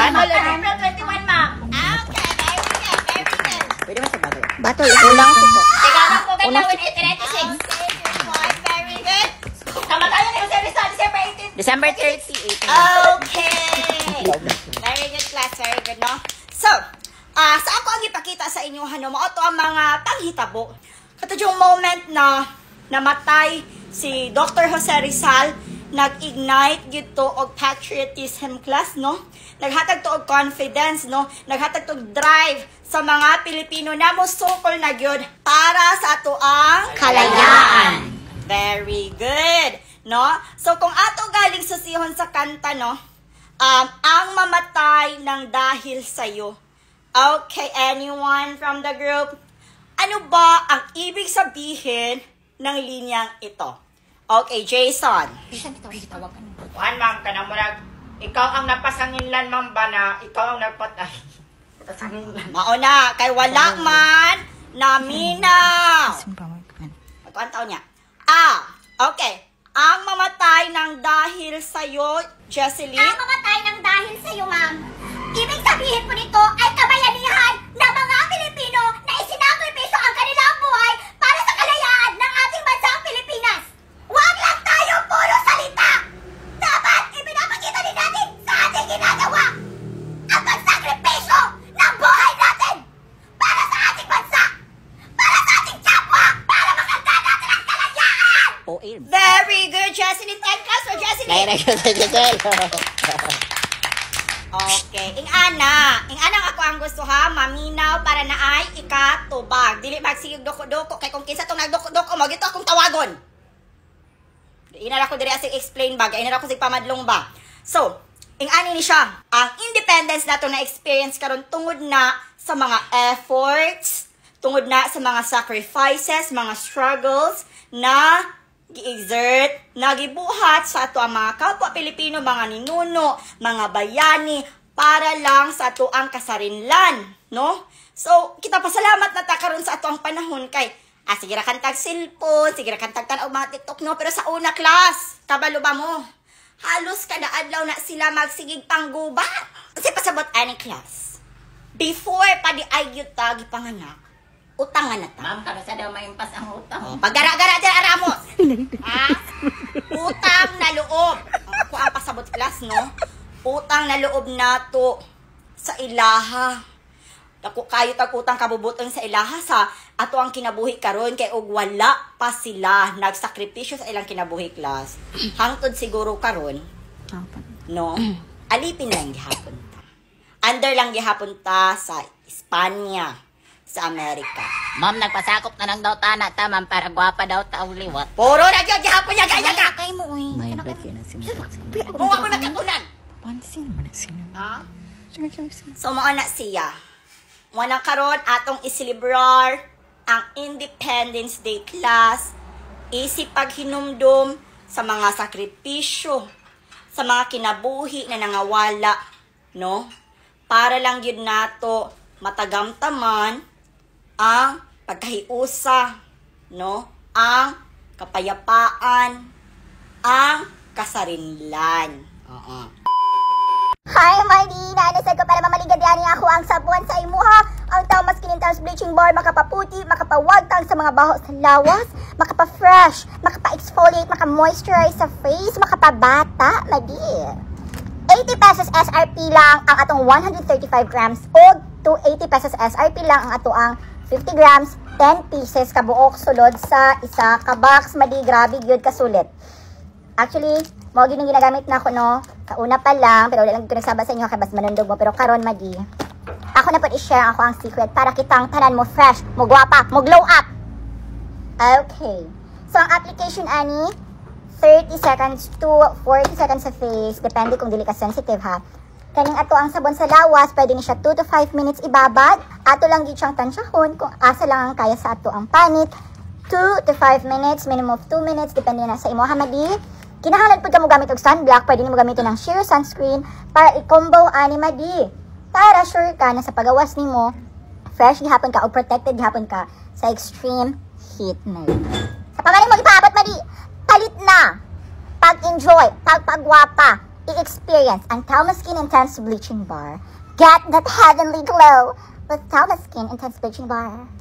April 21, ma'am. Okay, very good, very good. Pwede ba sa battle? Battle, ulang ko po. Ikaw lang po ganda with 86. Very good. Tama tayo na yung service sa December 18. December 30, 18. Okay. Very good class, very good, no? So, sa ako ang ipakita sa inyo, mao to ang mga panghitabo. Kato yung moment na namatay si Dr. Jose Rizal, nag-ignite gito og patriotism class, no? Naghatag to og confidence, no? Naghatag to og drive sa mga Pilipino na musukol na gyud para sa ato ang Kalayaan. Very good, no? So kung ato galing susihon sa kanta, no? Ang mamatay ng dahil sa'yo. Okay, anyone from the group? Ano ba ang ibig sabihin ng linyang ito? Okay, Jason. Juan, ma'am, kanang murag, ikaw ang napasanginlan, ma'am, ba na ikaw ang nagpatay. Napasanginlan. Mauna, kay wala man naminaw. Ang taon niya. Okay. Ang mamatay ng dahil sa'yo, Jesseline. Ang mamatay ng dahil sa'yo, ma'am. Ibig sabihin po nito ay kabayanihan ng mga Pilipino na isinakripisyo ang kanilang buhay para sa kalayaan ng ating bansang Pilipinas. Huwag lang tayo puro salita! Dapat ipinapakita din natin sa ating ginagawa ang pagsakripisyo ng buhay natin para sa ating bansa, para sa ating kapwa, para makanta natin ang kalayaan! Very good, Jesseline. And class for Jesseline. Okay. Ingana ang ako ang gusto ha. Maminaw para na ay ikatubag. Dili magsigig doko-doko. Kay kung kinsa itong nagdoko-doko mo, gito akong tawagon. Inala ko diri asig explain ba. Inala ko sig pamadlong ba. So, ingani ni siya. Ang independence nato na experience karon tungod na sa mga efforts, tungod na sa mga sacrifices, mga struggles na gi-exert, nagibuhat sa ato ang mga kapwa Pilipino, mga ninuno, mga bayani, para lang sa ato ang kasarinlan, no? So, kita pasalamat na ta karon sa ato ang panahon kay, sige ra kantag cellphone, sige ra kantag tanaw mga TikTok, no? Pero sa una class, kabalo ba mo? Halos kada adlaw na sila magsigig pangguba. Kasi pasabot ani class. Before pa di ay gyud ta gipanganak, utangan na ta. Ma'am, kada sa daw maimpas ang utang. Paggara-gara dyan, Aramos. Ha? Utang na loob. Ako ang pasabot class, no? Utang na loob nato sa ilaha. Ako kayo utang kabubutang sa ilaha sa ato ang kinabuhi karon kay og wala pa sila nagsakripisyo sa ilang kinabuhi class. Hangtod siguro karon. No? Alipin lang gihapon ta. Under lang gihapon ta sa Espanya, sa Amerika. Ma'am, nagpasakop na lang daw tana ta, ma'am, para gwapa daw ta ang liwat. Puro na dyan gihapon niya, kaya ka! Kay mo, uy. May break yun ang simula. Kung ako nakatunan. Pansin mo na sino. Ha? Sige. So, mga na siya. Muna karon atong isilibrar ang Independence Day class. Isip paghinumdum sa mga sakripisyo, sa mga kinabuhi na nangawala, no? Para lang yun nato matagamtaman ang pagkahiusa, no? Ang kapayapaan, ang kasarinlan. Hi, Mardy! Naanasag ko para mamaligadian niya ako ang sabuan sa imuha. Ang tao mas kinintang bleaching bar, makapaputi, makapawagtang sa mga baho sa lawas, makapa-fresh, makapa-exfoliate, maka-moisturize sa face, makapabata, Mardy. 80 pesos SRP lang ang atong 135 grams o to 80 pesos SRP lang ang ato ang 50 grams, 10 pieces kabuok sulod sa isa ka box. Madi, grabe gyud kasulit. Actually, mo gyud ginagamit na ako, no? Kauna pa lang, pero wala lang ko nagsaba sa inyo kay bas manundog mo, pero karon madi. Ako na pud i-share ako ang secret para kitang tanan mo fresh, mo gwapa, mo glow up. Okay. So ang application ani 30 seconds to 40 seconds sa face, depende kung dili ka sensitive ha. Kaning ato ang sabon sa lawas, pwede ni siya 2 to 5 minutes ibabad. Ato lang gid siyang tansyahon kung asa lang ang kaya sa ato ang panit. 2 to 5 minutes, minimum of 2 minutes, depende na sa imo ha, madi. Kinahanglan pud ka mo gamit og sunblock, pwede nimo gamiton ng sheer sunscreen para i-combo ani, madi. Para sure ka na sa pagawas nimo, fresh gihapon ka o protected gihapon ka sa extreme heat na. Sa pangalan mo ipaabot, madi, palit na. Pag-enjoy, pagpagwapa, i-experience ang Talma Skin Intense Bleaching Bar. Get that heavenly glow with Talma Skin Intense Bleaching Bar.